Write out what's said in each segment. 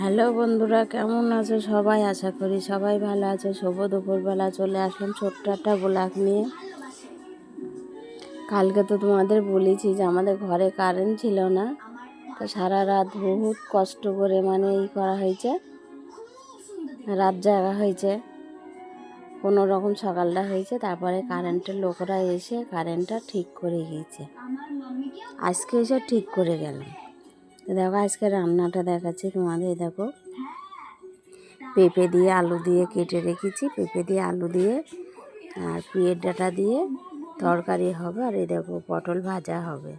Hello বন্ধুরা, কেমন আছো সবাই? আশা করি সবাই ভালো আছো। শুভ দুপুরবেলা চলে আসলাম ছোট্ট একটা ব্লগ নিয়ে। কালকে তো তোমাদের বলেছি যে আমাদের ঘরে কারেন্ট ছিল না, তো সারা রাত বহুত কষ্ট করে করা হয়েছে, রাত জাগা হয়েছে, কোনো রকম সকালটা হয়েছে। তারপরে কারেন্টের লোকরা এসে কারেন্টটা ঠিক করে গিয়েছে। আজকে এসে ঠিক করে গেলাম। দেখো আজকে রান্নাটা দেখাচ্ছি তোমাদের। দেখো পেঁপে দিয়ে আলু দিয়ে কেটে রেখেছি, পেঁপে দিয়ে আলু দিয়ে আর পুঁইয়ের ডাঁটা দিয়ে তরকারি হবে। আর এই দেখো পটল ভাজা হবে।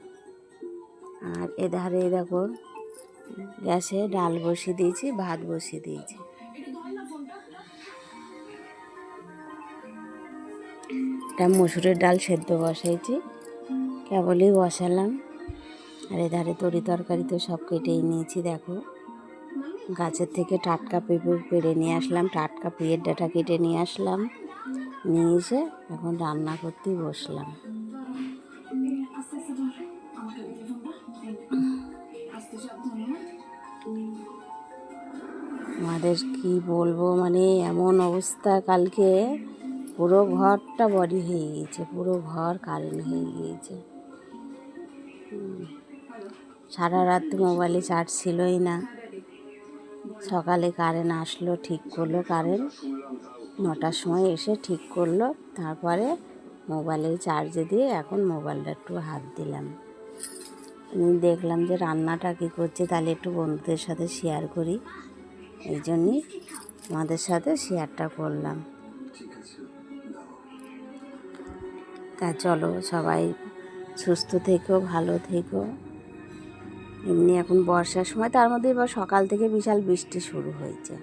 আর এধারে দেখো গ্যাসে ডাল বসিয়ে দিয়েছি, ভাত বসিয়ে দিয়েছি। এটা মসুরের ডাল সেদ্ধ বসাইছি, কেবলই বসালাম। আর এধারে তরি তরকারি তো সব কেটেই নিয়েছি। দেখো গাছের থেকে টাটকা পেঁপে পেড়ে নিয়ে আসলাম, টাটকা পুঁইয়ের ডাঁটা কেটে নিয়ে আসলাম, নিয়ে এসে এখন রান্না করতেই বসলাম। আমাদের কি বলবো, এমন অবস্থা, কালকে পুরো ঘরটা বডি হয়ে গিয়েছে, পুরো ঘর কারেন্ট হয়ে গিয়েছে। সারা রাত মোবাইলে চার্জ ছিলই না। সকালে কারেন্ট আসলো, ঠিক করলো, কারেন্ট 9টার সময় এসে ঠিক করলো। তারপরে মোবাইলে চার্জে দিয়ে এখন মোবাইলটা একটু হাত দিলাম। আমি দেখলাম যে রান্নাটা কী করছে, তাহলে একটু বন্ধুদের সাথে শেয়ার করি, এই জন্যই আমাদের সাথে শেয়ারটা করলাম। তা চলো সবাই সুস্থ থেকো, ভালো থেকো। এমনি এখন বর্ষার সময়, তার মধ্যে এবার সকাল থেকে বিশাল বৃষ্টি শুরু হয়েছে।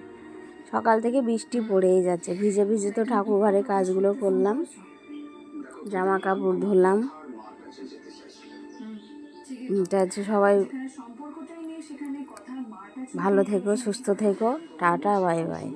সকাল থেকে বৃষ্টি পড়েই যাচ্ছে, ভিজে ভিজে তো ঠাকুর ঘরে কাজগুলো করলাম, জামা কাপড় ধুলাম। এটা হচ্ছে সবাই ভালো থেকো, সুস্থ থেকো, টাটা, বাই বাই।